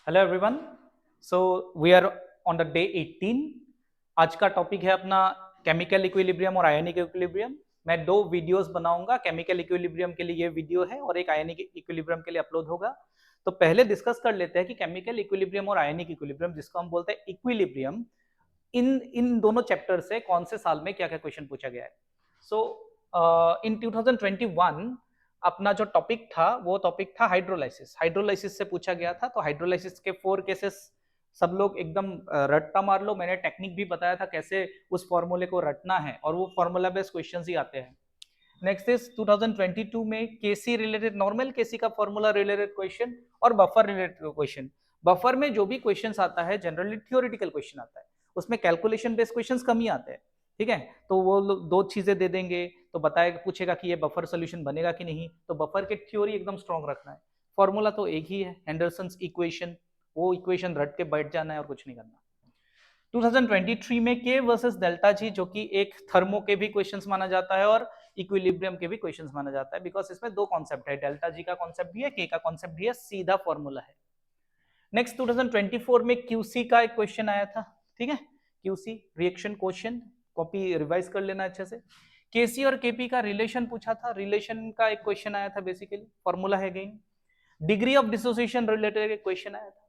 Hello everyone. So we are on the day 18। आज का topic है अपना केमिकल इक्विलिब्रियम और आयनिक इक्विलिब्रियम। मैं दो वीडियोस बनाऊंगा। केमिकल इक्विलिब्रियम के लिए ये वीडियो है और एक आयनिक इक्विलिब्रियम के लिए अपलोड होगा। तो पहले डिस्कस कर लेते हैं कि केमिकल इक्विलिब्रियम और आयनिक इक्विलिब्रियम, जिसको हम बोलते हैं इक्विलिब्रियम, इन इन दोनों चैप्टर से कौन से साल में क्या क्या क्वेश्चन पूछा गया है। सो इन 2021 अपना जो टॉपिक था वो टॉपिक था हाइड्रोलाइसिस। हाइड्रोलाइसिस से पूछा गया था। तो हाइड्रोलाइसिस के 4 केसेस सब लोग एकदम रट्टा मार लो। मैंने टेक्निक भी बताया था कैसे उस फॉर्मूले को रटना है, और वो फॉर्मूला बेस्ड क्वेश्चंस ही आते हैं। नेक्स्ट इज 2022 में केसी रिलेटेड, नॉर्मल केसी का फॉर्मूला रिलेटेड क्वेश्चन और बफर रिलेटेड क्वेश्चन। बफर में जो भी क्वेश्चन आता है जनरली थियोरिटिकल क्वेश्चन आता है, उसमें कैलकुलेशन बेस्ड क्वेश्चन कम ही आते हैं। ठीक है, तो वो लोग दो चीजें दे देंगे तो बताएगा, पूछेगा कि ये बफर सोल्यूशन बनेगा कि नहीं। तो बफर के थ्योरी एकदम स्ट्रॉन्ग रखना है। फॉर्मूला तो एक ही है, हेंडरसन्स इक्वेशन। वो इक्वेशन रट के बैठ जाना है और कुछ नहीं करना। 2023 में के वर्सेस डेल्टा जी, जो कि एक थर्मो के भी क्वेश्चंस माना जाता है और इक्विलिब्रियम के भी क्वेश्चंस माना जाता है, बिकॉज इसमें दो कॉन्सेप्ट है, डेल्टा जी का कॉन्सेप्ट भी है, के का कॉन्सेप्ट भी है, सीधा फॉर्मूला है। नेक्स्ट 2024 में क्यूसी का एक क्वेश्चन आया था। ठीक है, QC reaction question, copy revise कर लेना अच्छे से। केसी और केपी का रिलेशन पूछा था, रिलेशन का एक क्वेश्चन आया था, बेसिकली फॉर्मूला है again. Degree of dissociation related एक क्वेश्चन आया था।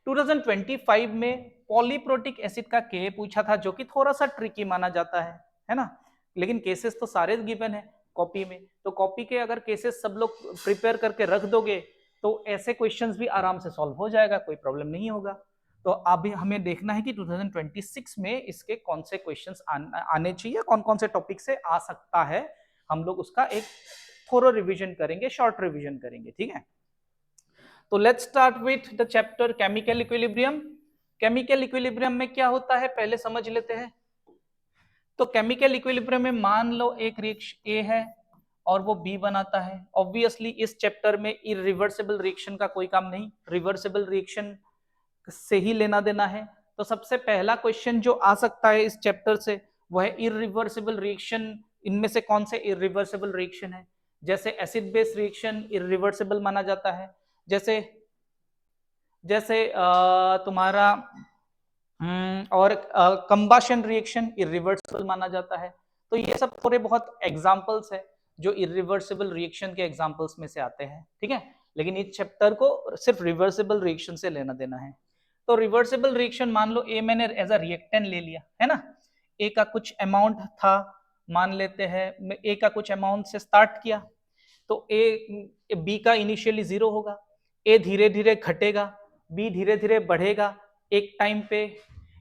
2025 में पॉलीप्रोटिक एसिड का के पूछा था, जो कि थोड़ा सा ट्रिकी माना जाता है ना। लेकिन केसेस तो सारे गिवन है कॉपी में, तो कॉपी के अगर केसेस सब लोग प्रिपेयर करके रख दोगे तो ऐसे क्वेश्चंस भी आराम से सॉल्व हो जाएगा, कोई प्रॉब्लम नहीं होगा। तो अभी हमें देखना है कि 2026 में इसके कौन से क्वेश्चंस आने चाहिए, कौन कौन से टॉपिक से आ सकता है। हम लोग उसका एक थोरो रिवीजन करेंगे, शॉर्ट रिवीजन करेंगे। ठीक है, तो let's start with the chapter chemical equilibrium. Chemical equilibrium में क्या होता है पहले समझ लेते हैं। तो केमिकल इक्विलिब्रियम में मान लो एक रिएक्शन ए है और वो बी बनाता है। ऑब्वियसली इस चैप्टर में इरिवर्सिबल रिएक्शन का कोई काम नहीं, रिवर्सिबल रिएक्शन से ही लेना देना है। तो सबसे पहला क्वेश्चन जो आ सकता है इस चैप्टर से वो है इरिवर्सिबल रिएक्शन। इनमें से कौन से इरिवर्सिबल रिएक्शन है? जैसे एसिड बेस रिएक्शन इरिवर्सिबल माना जाता है। जैसे जैसे तुम्हारा और कंबाशन रिएक्शन इरिवर्सिबल माना जाता है। तो ये सब थोड़े बहुत एग्जांपल्स है जो इरिवर्सिबल रिएक्शन के एग्जांपल्स में से आते हैं। ठीक है, लेकिन इस चैप्टर को सिर्फ रिवर्सिबल रिएक्शन से लेना देना है। तो रिवर्सिबल रिएक्शन मान लो ए मैंने एज अ रिएक्टेंट ले लिया है ना। ए का कुछ अमाउंट था, मान लेते हैं ए का कुछ अमाउंट से स्टार्ट किया। तो ए बी का इनिशियली 0 होगा, ए धीरे धीरे घटेगा, बी धीरे धीरे बढ़ेगा। एक टाइम पे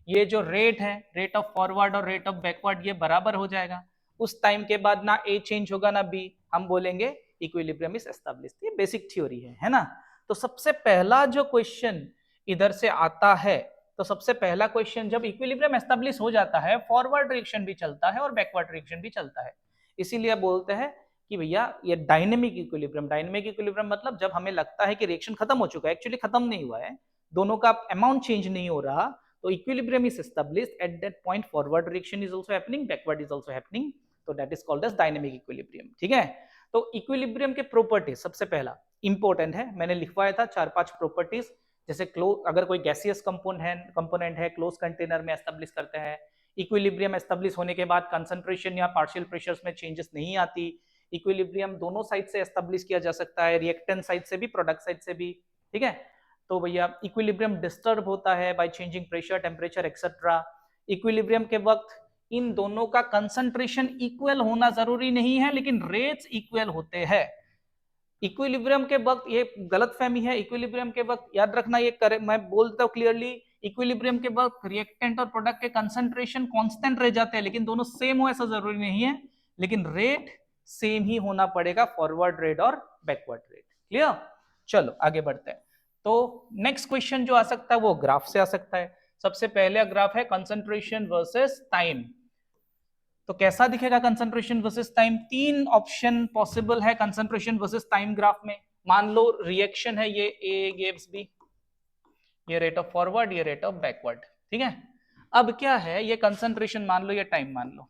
ये जो रेट है, रेट ऑफ फॉरवर्ड और रेट ऑफ बैकवर्ड, ये बराबर हो जाएगा। उस टाइम के बाद ना ए चेंज होगा ना बी, हम बोलेंगे इक्विलिब्रियम इज एस्टैब्लिश्ड। ये बेसिक थ्योरी है ना। तो सबसे पहला जो क्वेश्चन इधर से आता है, तो सबसे पहला क्वेश्चन, जब इक्विलिब्रियम एस्टैब्लिश हो जाता है फॉरवर्ड रिएक्शन भी चलता है और बैकवर्ड रिएक्शन भी चलता है। इसीलिए बोलते हैं कि भैया ये डायनेमिक इक्विलिब्रियम। डायनेमिक इक्विलिब्रियम मतलब जब हमें लगता है कि रिएक्शन खत्म हो चुका है, एक्चुअली खत्म नहीं हुआ है, दोनों का अमाउंट चेंज नहीं हो रहा, तो equilibrium is established at that point. Forward reaction is also happening, backward is also happening, तो that is called as dynamic equilibrium. ठीक है, तो इक्विलिब्रियम के प्रॉपर्टीज सबसे पहला इंपॉर्टेंट है, मैंने लिखवाया था 4-5 प्रॉपर्टीज। जैसे अगर कोई गैसियस कंपोनेंट है क्लोज कंटेनर में एस्टैब्लिश करते हैं, इक्विलिब्रियम एस्टैब्लिश होने के बाद कंसंट्रेशन या पार्शियल प्रेशर्स में चेंजेस नहीं आती। इक्विलिब्रियम दोनों साइड से एस्टैब्लिश किया जा सकता है, रिएक्टेंट साइड से भी, प्रोडक्ट साइड से भी। ठीक है, तो भैया इक्विलिब्रियम डिस्टर्ब होता है by changing pressure, temperature etcetera. Equilibrium के वक्त इन दोनों का कंसंट्रेशन इक्वल होना जरूरी नहीं है, लेकिन रेट्स इक्वल होते हैं। इक्विलिब्रियम के वक्त, ये गलतफहमी है, इक्विलिब्रियम के वक्त याद रखना, ये मैं बोलता हूं क्लियरली, इक्विलिब्रियम के वक्त रिएक्टेंट और प्रोडक्ट के कंसंट्रेशन कांस्टेंट रह जाते हैं, लेकिन दोनों सेम हो ऐसा जरूरी नहीं है। लेकिन रेट सेम ही होना पड़ेगा, फॉरवर्ड रेट और बैकवर्ड रेट। क्लियर? चलो आगे बढ़ते हैं। तो नेक्स्ट क्वेश्चन जो आ सकता है वो ग्राफ से आ सकता है। सबसे पहले ग्राफ है कंसंट्रेशन वर्सेस टाइम। तो कैसा दिखेगा concentration versus time? 3 option possible है कंसंट्रेशन वर्सेस टाइम ग्राफ में। मान लो रिएक्शन है ये ए गिव्स बी, ये रेट ऑफ फॉरवर्ड, ये रेट ऑफ बैकवर्ड। ठीक है, अब क्या है, ये कंसंट्रेशन मान लो, ये टाइम मान लो।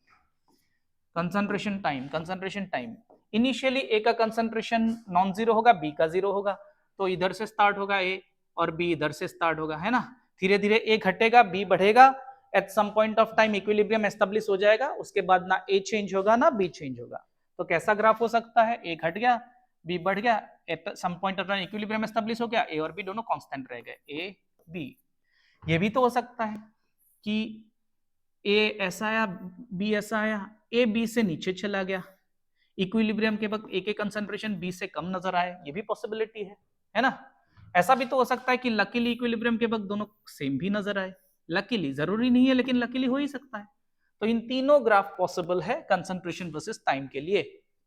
कंसंट्रेशन टाइम इनिशियली ए का कंसंट्रेशन नॉन जीरो होगा, बी का जीरो होगा। तो इधर से स्टार्ट होगा ए, और बी इधर से स्टार्ट होगा, है ना। धीरे धीरे ए घटेगा, बी बढ़ेगा, at some point of time equilibrium establish हो जाएगा, उसके बाद ना ए चेंज होगा ना बी चेंज होगा। तो कैसा ग्राफ हो सकता है, ए घट गया, बी बढ़ गया, at some point of time equilibrium establish हो गया, ए और बी दोनों कांस्टेंट रह गए, ए बी। ये भी तो हो सकता है कि ए ऐसा आया, बी ऐसा आया, ए बी से नीचे चला गया, इक्विलिब्रियम के वक्त ए के कंसंट्रेशन बी से कम नजर आए, ये भी पॉसिबिलिटी है ना। ऐसा भी तो हो सकता है कि लकीली इक्विलिब्रियम के वक्त दोनों सेम भी नजर आए, लकीली, जरूरी नहीं है लेकिन लकीली हो ही सकता है। तो इन तीनों ग्राफ पॉसिबल है कंसंट्रेशन वर्सेस टाइम के लिए।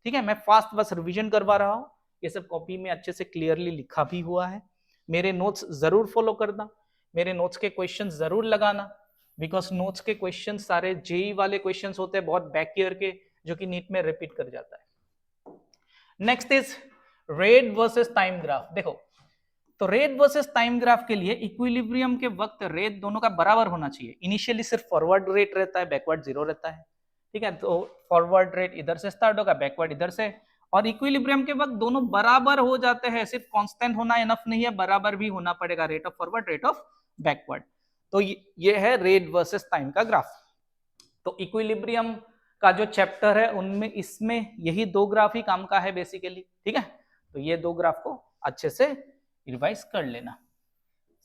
ठीक है, मैं फास्ट बस रिवीजन करवा रहा हूं, ये सब कॉपी में अच्छे से क्लियरली लिखा भी हुआ है। मेरे नोट्स जरूर फॉलो करना, मेरे नोट्स के क्वेश्चन जरूर लगाना, बिकॉज नोट्स के क्वेश्चन सारे जेई वाले क्वेश्चन होते हैं, बहुत बैक ईयर के, जो कि नीट में रिपीट कर जाता है। Next is rate versus time graph. देखो, तो रेट वर्सेस टाइम ग्राफ के लिए इक्विलिब्रियम के वक्त रेट दोनों का बराबर होना चाहिए। इनिशियली सिर्फ फॉरवर्ड रेट रहता है, बैकवर्ड जीरो रहता है। ठीक है, तो फॉरवर्ड रेट इधर से स्टार्ट होगा, बैकवर्ड इधर से, और इक्विलिब्रियम के वक्त दोनों बराबर हो जाते हैं। सिर्फ कांस्टेंट होना इनफ नहीं है, बराबर भी होना पड़ेगा, rate of forward, rate of backward. तो ये है रेट वर्सेस टाइम का ग्राफ। तो इक्विलिब्रियम का जो चैप्टर है उनमें इसमें यही दो ग्राफ ही काम का है बेसिकली। ठीक है, तो ये दो ग्राफ को अच्छे से रिवाइज कर लेना।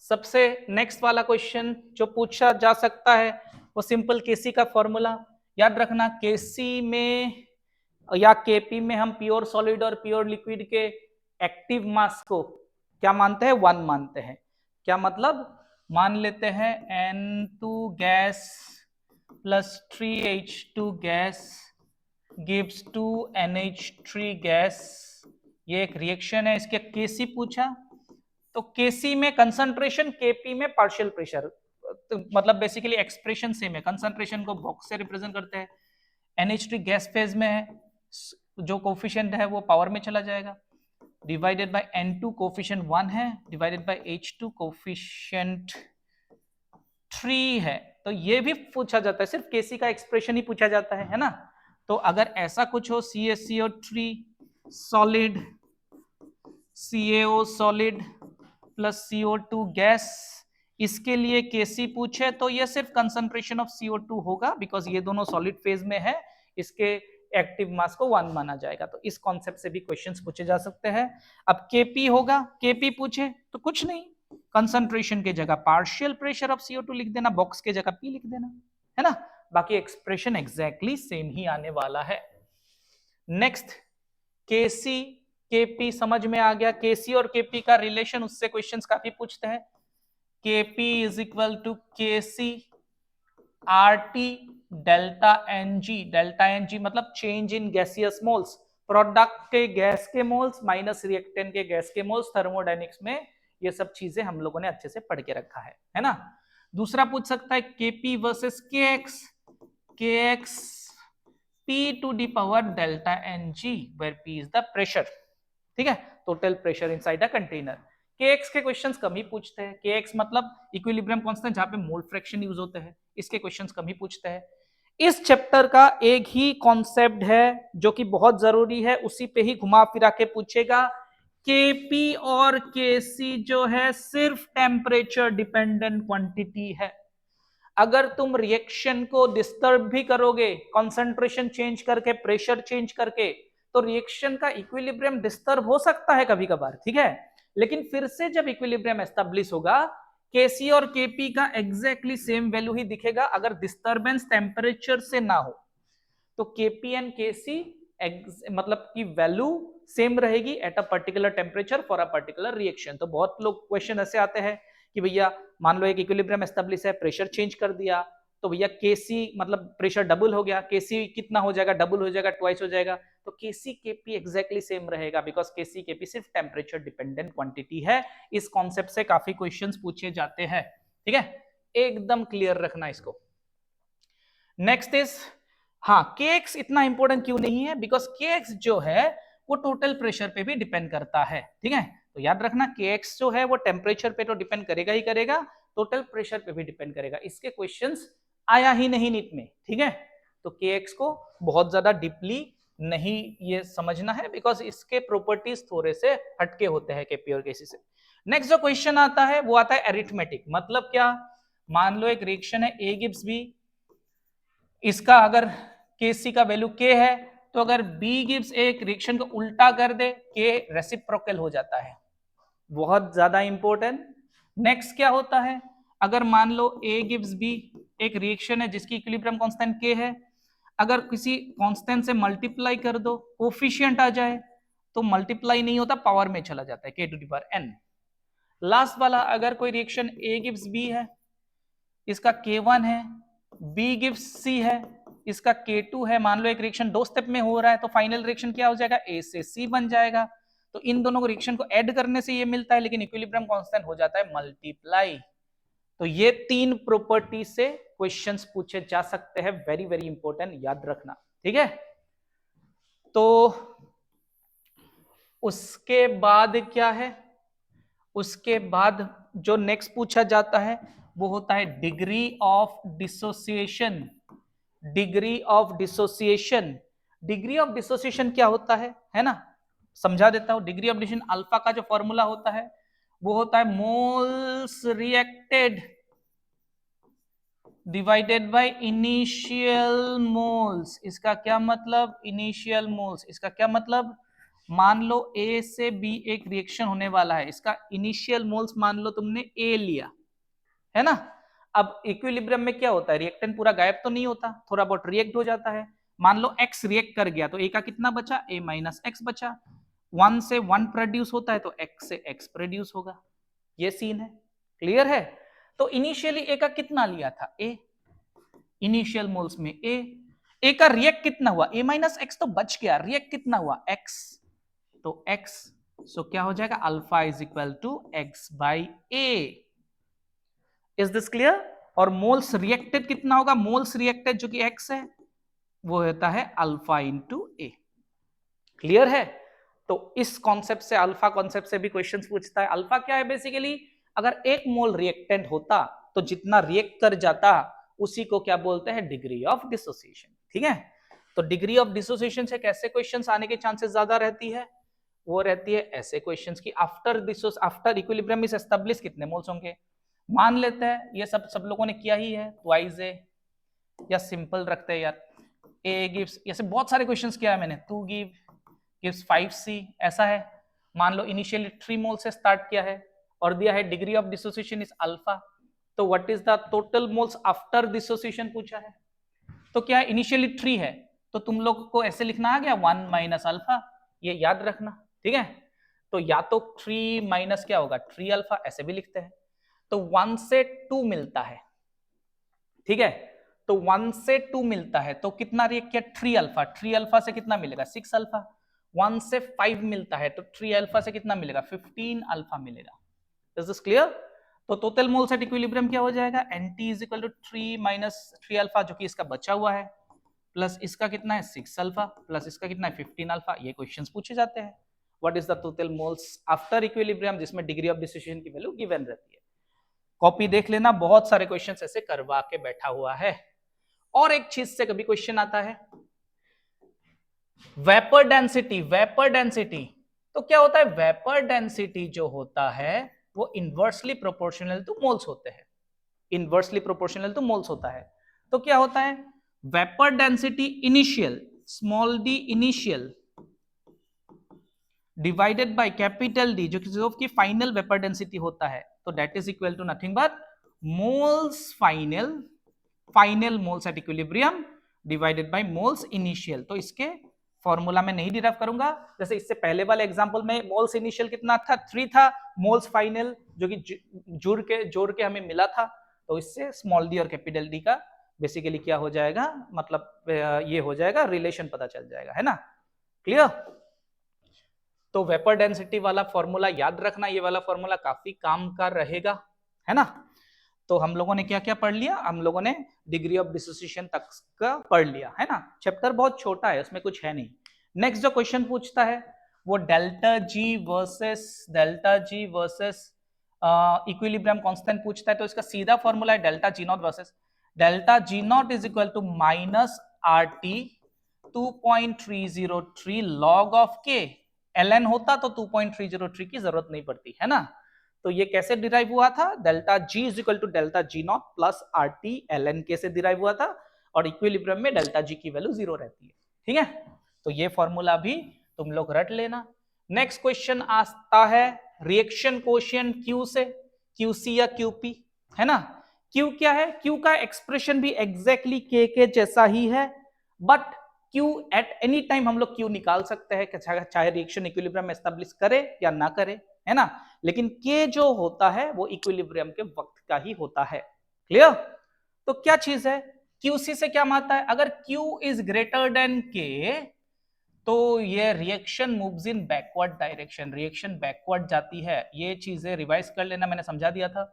सबसे नेक्स्ट वाला क्वेश्चन जो पूछा जा सकता है वो सिंपल केसी का फॉर्मूला याद रखना। केसी में या केपी में हम प्योर सॉलिड और प्योर लिक्विड के एक्टिव मास को क्या मानते हैं, 1 मानते हैं। क्या मतलब, मान लेते हैं N2 gas plus 3H2 gas gives 2 NH3 gas. ये एक रिएक्शन है, इसके केसी पूछा, तो केसी में कंसंट्रेशन, केपी में पार्शियल प्रेशर, तो मतलब बेसिकली एक्सप्रेशन सेम है। कंसंट्रेशन को बॉक्स से रिप्रेजेंट करते हैं, NH3 गैस फेज में है, जो कोफिशिएंट है वो पावर में चला जाएगा, डिवाइडेड बाय N2 कोफिशिएंट 1 है, डिवाइडेड बाय H2 कोफिशिएंट 3 है। तो ये भी पूछा जाता है, सिर्फ केसी का एक्सप्रेशन ही पूछा जाता है ना। तो अगर ऐसा कुछ हो, CaCO3 solid, CaO solid plus CO2 gas, इसके लिए केसी पूछे तो ये सिर्फ कंसंट्रेशन ऑफ CO2 होगा, बिकॉज ये दोनों सॉलिड फेज में है, इसके एक्टिव मास को 1 माना जाएगा। तो इस कॉन्सेप्ट से भी क्वेश्चंस पूछे जा सकते हैं। अब केपी होगा, केपी पूछे तो कुछ नहीं, कंसंट्रेशन के जगह पार्शियल प्रेशर ऑफ CO2 लिख देना, बॉक्स के जगह पी लिख देना, है ना। बाकी एक्सप्रेशन एग्जैक्टली सेम ही आने वाला है। नेक्स्ट, केसी केपी समझ में आ गया। केसी और केपी का रिलेशन, उससे क्वेश्चंस काफी पूछते हैं। KP is equal to KC RT delta NG. Delta NG मतलब change in gaseous moles, product के गैस के मोल्स माइनस रिएक्टेंट के गैस के मोल्स। थर्मोडायनेमिक्स में ये सब चीजें हम लोगों ने अच्छे से पढ़ के रखा है ना। दूसरा पूछ सकता है KP versus KX, KX P to the power delta Ng, where P is the pressure। ठीक है, total pressure inside a container. Kx के क्वेश्चंस कम ही पूछते हैं। Kx मतलब इक्विलिब्रियम कांस्टेंट, जहां पे मोल फ्रैक्शन यूज होते हैं, इसके क्वेश्चंस कम ही पूछते हैं। इस चैप्टर का एक ही कॉन्सेप्ट है जो कि बहुत जरूरी है, उसी पे ही घुमा फिरा के पूछेगा। Kp और Kc जो है सिर्फ टेम्परेचर डिपेंडेंट क्वांटिटी है। अगर तुम रिएक्शन को डिस्टर्ब भी करोगे, कंसंट्रेशन चेंज करके, प्रेशर चेंज करके, तो रिएक्शन का इक्विलिब्रियम डिस्टर्ब हो सकता है कभी कभार, ठीक है। लेकिन फिर से जब इक्विलिब्रियम एस्टेब्लिश होगा, केसी और केपी का एग्जैक्टली सेम वैल्यू ही दिखेगा अगर डिस्टर्बेंस टेम्परेचर से ना हो। तो केपी एंड केसी मतलब की वैल्यू सेम रहेगी at a particular temperature for a particular reaction. तो बहुत लोग क्वेश्चन ऐसे आते हैं कि भैया मान लो एक इक्विलिब्रियम एस्टेब्लिश है, प्रेशर चेंज कर दिया, तो भैया केसी मतलब प्रेशर डबल हो गया, केसी कितना हो जाएगा, डबल हो जाएगा, ट्वाइस हो जाएगा। तो केसी केपी एग्जैक्टली सेम रहेगा, बिकॉज केसी केपी सिर्फ टेम्परेचर डिपेंडेंट क्वांटिटी है। इस कॉन्सेप्ट से काफी क्वेश्चंस पूछे जाते हैं, ठीक है, एकदम क्लियर रखना इसको। नेक्स्ट इज, हाँ, केएक्स इतना इंपॉर्टेंट क्यों नहीं है, बिकॉज केएक्स जो है वो टोटल प्रेशर पे भी डिपेंड करता है, ठीक है। तो याद रखना केएक्स जो है वो टेम्परेचर पे तो डिपेंड करेगा ही करेगा, टोटल प्रेशर पे भी डिपेंड करेगा। इसके क्वेश्चंस आया ही नहीं नीट में, ठीक है। तो केएक्स को बहुत ज्यादा डीपली नहीं ये समझना है, बिकॉज इसके प्रॉपर्टीज थोड़े से हटके होते हैं केपी और केसी से। नेक्स्ट जो क्वेश्चन आता है वो आता है एरिथमेटिक। मतलब क्या, मान लो एक रिएक्शन है ए गिव्स बी, इसका अगर केसी का वैल्यू के है, तो अगर बी गिव्स एक रिएक्शन को उल्टा कर दे, के रेसिप्रोकल हो जाता है। बहुत ज्यादा इंपॉर्टेंट। नेक्स्ट क्या होता है, अगर मान लो ए गिव्स बी, एक रिएक्शन है जिसकी इक्विलिब्रियम कांस्टेंट के है, अगर किसी कांस्टेंट से मल्टीप्लाई कर दो, कोफिशिएंट आ जाए, तो मल्टीप्लाई नहीं होता, पावर में चला जाता है, K to the power N. Last वाला, अगर कोई रिएक्शन ए गिव्स बी है, इसका K1 है, B गिव्स C है, इसका K2 है, मान लो एक रिएक्शन 2 स्टेप में हो रहा है, तो फाइनल रिएक्शन क्या हो जाएगा, A से C बन जाएगा। तो इन दोनों रिएक्शन को ऐड करने से ये मिलता है, लेकिन इक्विलिब्रियम कांस्टेंट हो जाता है मल्टीप्लाई। तो ये 3 प्रॉपर्टी से क्वेश्चंस पूछे जा सकते हैं, वेरी वेरी इंपॉर्टेंट, याद रखना, ठीक है। तो उसके बाद क्या है, उसके बाद जो नेक्स्ट पूछा जाता है वो होता है degree of dissociation. Degree of dissociation, degree of dissociation क्या होता है ना, समझा देता हूं। डिग्री ऑफ डिसोसिएशन, अल्फा का जो फॉर्मूला होता है वो होता है moles reacted divided by initial moles. इसका क्या मतलब, इनिशियल मोल्स, इसका क्या मतलब, मान लो ए से बी एक रिएक्शन होने वाला है, इसका इनिशियल मोल्स मान लो तुमने ए लिया, है ना। अब इक्विलिब्रियम में क्या होता है, रिएक्टेंट पूरा गायब तो नहीं होता, थोड़ा बहुत रिएक्ट हो जाता है। मान लो एक्स रिएक्ट कर गया, तो ए का कितना बचा, ए माइनस एक्स बचा। 1 से 1 प्रोड्यूस होता है, तो एक्स से एक्स प्रोड्यूस होगा। ये सीन है, क्लियर है। तो इनिशियली ए का कितना लिया था, ए, इनिशियल मोल्स में ए का रिएक्ट कितना हुआ, ए माइनस एक्स तो बच गया, रिएक्ट कितना हुआ, एक्स, तो एक्स, सो क्या हो जाएगा, alpha is equal to X by A. Is this clear. और मोल्स रिएक्टेड कितना होगा, मोल्स रिएक्टेड जो कि एक्स है, वो होता है अल्फा इंटू ए। क्लियर है। तो इस कॉन्सेप्ट से, अल्फा कॉन्सेप्ट से भी क्वेश्चंस पूछता है। अल्फा क्या है, बेसिकली अगर 1 मोल रिएक्टेंट होता तो जितना रिएक्ट कर जाता उसी को क्या बोलते हैं, डिग्री ऑफ डिसोसिएशन, ठीक है। तो डिग्री ऑफ डिसोसिएशन से कैसे क्वेश्चंस आने के चांसेस ज्यादा रहती है, वो रहती है ऐसे क्वेश्चंस की आफ्टर इक्विलिब्रियम इज एस्टैब्लिश कितने मोल्स होंगे। मान लेते हैं ये सब लोगों ने किया ही है, ट्वाइस ए, या सिंपल रखते हैं यार, ए गिव्स, ऐसे बहुत सारे क्वेश्चंस किया है मैंने, 2 गिव्स 5C, ऐसा है। मान लो इनिशियली 3 मोल से स्टार्ट किया है और दिया है degree of dissociation is alpha, तो what is the total moles after dissociation पूछा है। तो क्या है, इनिशियली 3 है, तो तुम लोग को ऐसे लिखना आ गया 1 माइनस अल्फा, ये याद रखना, ठीक है। तो या तो 3 माइनस क्या होगा, 3 अल्फा, ऐसे भी लिखते हैं। तो 1 से 2 मिलता है, ठीक है। तो 1 से 2 मिलता है, तो कितना रिएक्ट किया, 3 अल्फा, 3 अल्फा से कितना मिलेगा, 6 अल्फा। 1 से 5 मिलता है, तो 3 अल्फा से कितना मिलेगा, 15 अल्फा मिलेगा। Is this clear. तो टोटल मोल्स एट इक्विलिब्रियम क्या हो जाएगा, Nt is equal to 3 minus 3 alpha, जो कि इसका बचा हुआ है, प्लस इसका कितना है 6 अल्फा, प्लस इसका कितना है 15 अल्फा। ये क्वेश्चंस पूछे जाते हैं, what is the total moles after equilibrium, जिसमें डिग्री ऑफ डिसोसिएशन की वैल्यू गिवन रहती है। कॉपी देख लेना, बहुत सारे क्वेश्चंस ऐसे करवा के बैठा हुआ है। और एक चीज से कभी क्वेश्चन आता है, वेपर डेंसिटी। वेपर डेंसिटी तो क्या होता है, वेपर डेंसिटी जो होता है वो इनवर्सली प्रोपोर्शनल टू मोल्स होते हैं, इनवर्सली प्रोपोर्शनल टू मोल्स होता है। तो क्या होता है, vapour density initial, small D initial, divided by capital D, जो कि फाइनल वेपर डेंसिटी होता है, तो that is equal to nothing but moles final, final moles at equilibrium divided by moles initial. तो इसके फॉर्मूला में नहीं डिराइव करूंगा, जैसे इससे पहले वाले एग्जांपल में मोल्स इनिशियल कितना था, 3 था, मोल्स फाइनल जो कि जोड़ के हमें मिला था, तो इससे स्मॉल डी और कैपिटल डी का बेसिकली क्या हो जाएगा, मतलब ये हो जाएगा, रिलेशन पता चल जाएगा, है ना, क्लियर। तो वेपर डेंसिटी वाला फॉर्मूला याद रखना, ये वाला फॉर्मूला काफी काम का रहेगा, है ना। तो हम लोगों ने क्या क्या पढ़ लिया, हम लोगों ने डिग्री ऑफ डिसोसिएशन तक का पढ़ लिया, है ना। चैप्टर बहुत छोटा है, उसमें कुछ है नहीं। नेक्स्ट जो क्वेश्चन पूछता है वो delta G versus equilibrium constant पूछता है। तो इसका सीधा फॉर्मूला है delta G naught versus delta G naught is equal to minus R T 2.303 log of K, ln होता तो 2.303 की जरूरत नहीं पड़ती है ना। तो ये कैसे डिराइव हुआ था, delta G is equal to delta G naught plus R T ln K से डिराइव हुआ था, और इक्विलिब्रियम में डेल्टा जी की वैल्यू 0 रहती है। ठीक है, तो ये फॉर्मूला भी तुम लोग रट लेना। नेक्स्ट क्वेश्चन आता है रिएक्शन कोशिएंट Q से, QC या QP, है ना। Q क्या है, Q का एक्सप्रेशन भी एग्जैक्टली K के जैसा ही है, but Q at any time हम लोग Q निकाल सकते हैं, चाहे रिएक्शन इक्विलिब्रियम एस्टेब्लिश करे या ना करे, है ना। लेकिन K जो होता है वो इक्विलिब्रियम के वक्त का ही होता है। क्लियर। तो क्या चीज है, QC से क्या मानता है, अगर Q is greater than K तो ये reaction moves in backward direction, reaction backward जाती है। ये चीजें रिवाइज कर लेना, मैंने समझा दिया था।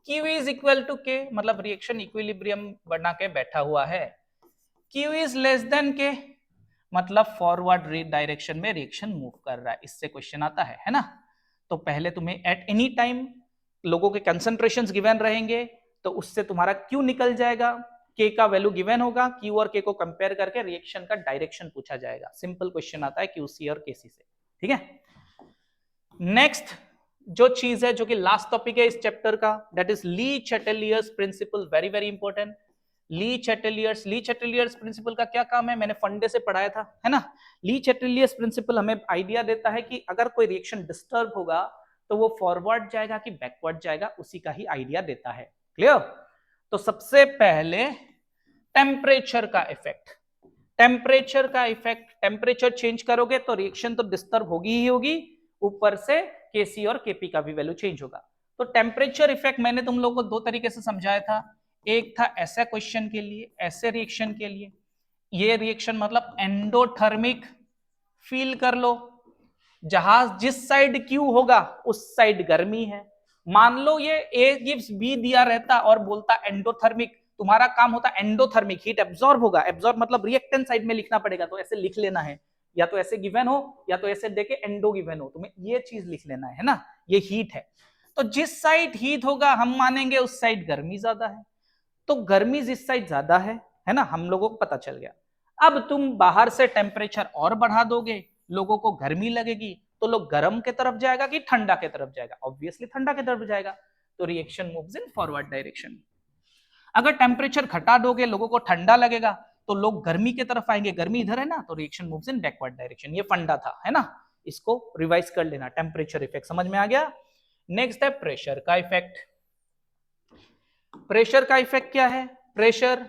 Q is equal to K मतलब रिएक्शन इक्विलिब्रियम बना के बैठा हुआ है। Q is less than K मतलब फॉरवर्ड डायरेक्शन में रिएक्शन मूव कर रहा है। इससे क्वेश्चन आता है ना। तो पहले तुम्हें एट एनी टाइम लोगों के कंसंट्रेशंस गिवन रहेंगे, तो उससे तुम्हारा Q निकल जाएगा, K का वैल्यू गिवन होगा, Q और K को कंपेयर करके रिएक्शन का डायरेक्शन पूछा जाएगा। सिंपल क्वेश्चन आता है QC और KC से। ठीक है, नेक्स्ट जो चीज है जो कि लास्ट टॉपिक है इस चैप्टर का, that is Le Chatelier's principle. Very very important. Le Chatelier's principle का क्या काम है, मैंने फंडे से पढ़ाया था, है ना। ली चैटेलियर्स प्रिंसिपल हमें आइडिया देता है कि अगर कोई रिएक्शन डिस्टर्ब होगा तो वो फॉरवर्ड जाएगा कि बैकवर्ड जाएगा, उसी का ही आइडिया देता है। क्लियर। तो सबसे पहले टेम्परेचर का इफेक्ट, टेम्परेचर चेंज करोगे तो रिएक्शन तो डिस्टर्ब होगी ही होगी, ऊपर से केसी और केपी का भी वैल्यू चेंज होगा। तो टेम्परेचर इफेक्ट मैंने तुम लोगों को दो तरीके से समझाया था। एक था ऐसे क्वेश्चन के लिए, ऐसे रिएक्शन के लिए। ये रिएक्शन मतलब एंडोथर्मिक, फील कर लो, जहां जिस साइड क्यू होगा उस साइड गर्मी है। मान लो ये ए गिव्स बी दिया रहता और बोलता एंडोथर्मिक, तुम्हारा काम होता एंडोथर्मिक, हीट एब्जॉर्ब होगा, एब्जॉर्ब मतलब रिएक्टेंट साइड में लिखना पड़ेगा, तो ऐसे लिख लेना है, या तो ऐसे गिवन हो या तो ऐसे देके एंडो गिवन हो, तुम्हें ये चीज लिख लेना है ना। ये हीट है, तो जिस साइड हीट होगा हम मानेंगे उस साइड गर्मी ज्यादा है, तो गर्मी जिस साइड ज्यादा है ना, हम लोगों को पता चल गया। अब तुम बाहर से टेम्परेचर और बढ़ा दोगे, लोगों को गर्मी लगेगी, तो लोग गर्म के तरफ जाएगा कि ठंडा के तरफ जाएगा, ऑब्वियसली ठंडा के तरफ जाएगा, तो reaction moves in forward direction. अगर टेम्परेचर घटा दोगे, लोगों को ठंडा लगेगा, तो लोग गर्मी के तरफ आएंगे, गर्मी इधर है ना, तो reaction moves in backward direction. ये फंडा था, है ना, इसको रिवाइज कर लेना। टेम्परेचर इफेक्ट समझ में आ गया। नेक्स्ट है प्रेशर का इफेक्ट। प्रेशर का इफेक्ट क्या है, प्रेशर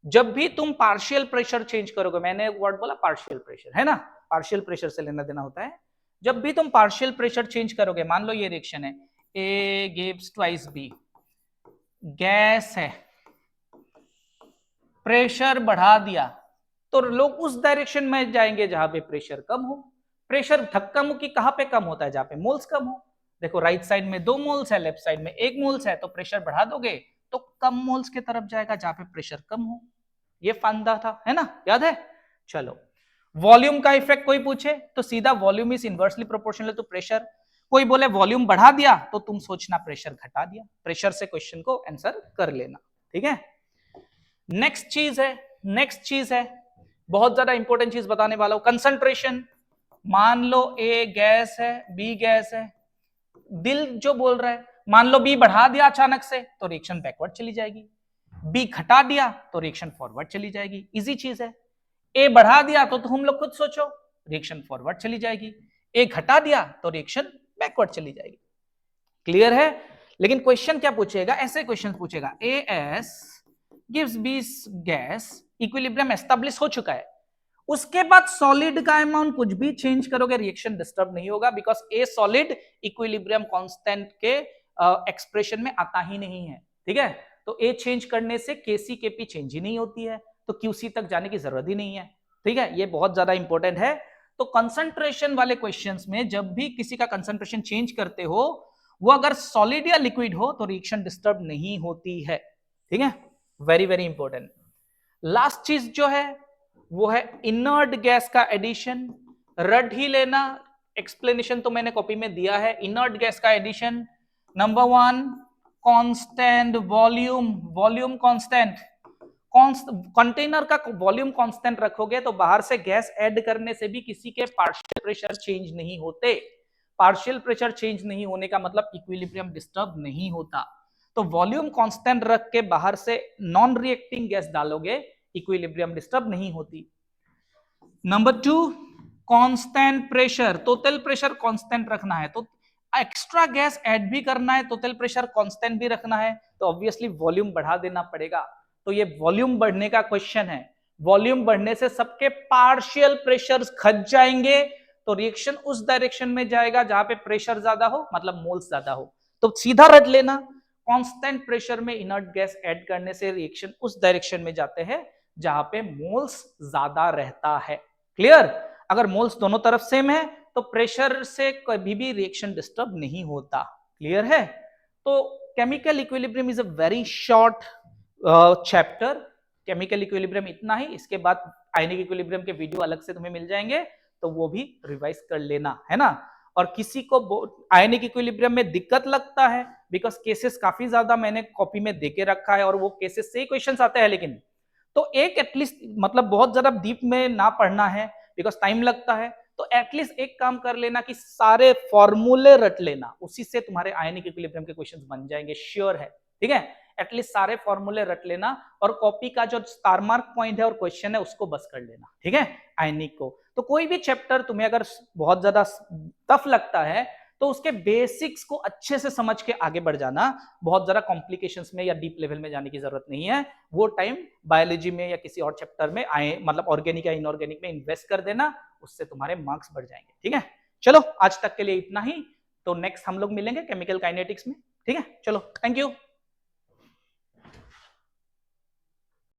जब भी तुम पार्शियल प्रेशर चेंज करोगे, मैंने एक वर्ड बोला पार्शियल प्रेशर, है ना, पार्शियल प्रेशर से लेना देना होता है। जब भी तुम पार्शियल प्रेशर चेंज करोगे, मान लो ये रिएक्शन है, A gives twice B, gas है, प्रेशर बढ़ा दिया तो लोग उस डायरेक्शन में जाएंगे जहां पे प्रेशर कम हो। प्रेशर धक्का मुक्की कहां पे कम होता है, जहां पे मोल्स कम हो। देखो राइट साइड में 2 मोल्स है, लेफ्ट साइड में 1 मोल्स है, तो प्रेशर बढ़ा दोगे तो कम मोल्स की तरफ जाएगा जहां पे प्रेशर कम हो। ये फंडा था, है ना, याद है। चलो, वॉल्यूम का इफेक्ट कोई पूछे तो सीधा volume is inversely proportional to pressure. कोई बोले वॉल्यूम बढ़ा दिया तो तुम सोचना प्रेशर घटा दिया, प्रेशर से क्वेश्चन को आंसर कर लेना। ठीक है, नेक्स्ट चीज है बहुत ज्यादा इंपॉर्टेंट चीज बताने वाला हूं, कंसंट्रेशन। मान लो ए गैस है, बी गैस है, दिल जो बोल रहा है, मान लो बी बढ़ा दिया अचानक से तो रिएक्शन बैकवर्ड चली जाएगी, बी घटा दिया तो रिएक्शन फॉरवर्ड चली जाएगी। इजी चीज है। ए बढ़ा दिया तो तुम लोग खुद सोचो, रिएक्शन फॉरवर्ड चली जाएगी, ए घटा दिया तो रिएक्शन बैकवर्ड चली जाएगी। क्लियर है। लेकिन क्वेश्चन क्या पूछेगा, ऐसे क्वेश्चन पूछेगा, A S gives B gas, equilibrium establish हो चुका है, उसके बाद सॉलिड का अमाउंट कुछ भी चेंज करोगे रिएक्शन डिस्टर्ब नहीं होगा, because A solid equilibrium constant के एक्सप्रेशन में आता ही नहीं है। ठीक है, तो ए चेंज करने से केसी केपी चेंज ही नहीं होती है, तो क्यूसी तक जाने की जरूरत ही नहीं है। ठीक है, ये बहुत ज्यादा इंपॉर्टेंट है। तो कंसंट्रेशन वाले क्वेश्चंस में जब भी किसी का कंसंट्रेशन चेंज करते हो, वो अगर सॉलिड या लिक्विड हो तो रिएक्शन डिस्टर्ब नहीं होती है। ठीक है, वेरी वेरी इंपॉर्टेंट। लास्ट चीज जो है वो है इनर्ट गैस का एडिशन। रट ही लेना, एक्सप्लेनेशन तो मैंने कॉपी में दिया है। इनर्ट गैस का addition, number 1 constant volume, volume constant. Container का वॉल्यूम कांस्टेंट रखोगे तो बाहर से गैस ऐड करने से भी किसी के पार्शियल प्रेशर चेंज नहीं होते। पार्शियल प्रेशर चेंज नहीं होने का मतलब इक्विलिब्रियम डिस्टर्ब नहीं होता। तो वॉल्यूम कांस्टेंट रख के बाहर से नॉन रिएक्टिंग गैस डालोगे, इक्विलिब्रियम डिस्टर्ब नहीं होती। Number 2, constant pressure. Total pressure constant रखना है तो एक्स्ट्रा गैस ऐड भी करना है, टोटल प्रेशर कांस्टेंट भी रखना है, तो ऑब्वियसली वॉल्यूम बढ़ा देना पड़ेगा। तो ये वॉल्यूम बढ़ने का क्वेश्चन है। वॉल्यूम बढ़ने से सबके पार्शियल प्रेशर्स खच जाएंगे, तो रिएक्शन उस डायरेक्शन में जाएगा जहां पे प्रेशर ज्यादा हो, मतलब मोल्स ज्यादा हो। तो सीधा रट लेना, कांस्टेंट प्रेशर में इनर्ट गैस ऐड करने से रिएक्शन उस डायरेक्शन में जाते हैं जहां पे मोल्स ज्यादा रहता है। क्लियर? अगर मोल्स दोनों तरफ सेम है तो प्रेशर से कभी भी रिएक्शन डिस्टर्ब नहीं होता। क्लियर है? तो chemical equilibrium is a very short chapter. Chemical equilibrium इतना ही, इसके बाद आयनिक इक्विलिब्रियम के वीडियो अलग से तुम्हें मिल जाएंगे, तो वो भी रिवाइज कर लेना, है ना। और किसी को आयनिक इक्विलिब्रियम में दिक्कत लगता है, बिकॉज केसेस काफी ज्यादा मैंने कॉपी में देके रखा है और वो केसेस से ही क्वेश्चंस आते हैं, लेकिन तो एक एटलीस्ट मतलब बहुत ज्यादा डीप में ना पढ़ना है बिकॉज टाइम लगता है, तो एटलीस्ट एक काम कर लेना कि सारे फॉर्मूले रट लेना, उसी से तुम्हारे आयनिक इक्विलिब्रियम के क्वेश्चंस बन जाएंगे, श्योर है। ठीक है, एटलीस्ट सारे फॉर्मूले रट लेना और कॉपी का जो स्टार मार्क पॉइंट है और क्वेश्चन है उसको बस कर लेना। ठीक है, आयनिक को तो कोई भी चैप्टर तुम्हें अगर बहुत ज्यादा टफ लगता है तो उसके बेसिक्स को अच्छे से समझ के आगे बढ़ जाना, बहुत ज्यादा कॉम्प्लिकेशंस में या डीप लेवल में जाने की जरूरत नहीं है। वो टाइम बायोलॉजी में या किसी और चैप्टर में आए, मतलब ऑर्गेनिक या इनऑर्गेनिक में इन्वेस्ट कर देना, उससे तुम्हारे मार्क्स बढ़ जाएंगे। ठीक है, चलो आज तक के लिए इतना ही, तो नेक्स्ट हम लोग मिलेंगे केमिकल काइनेटिक्स में। ठीक है, चलो, थैंक यू।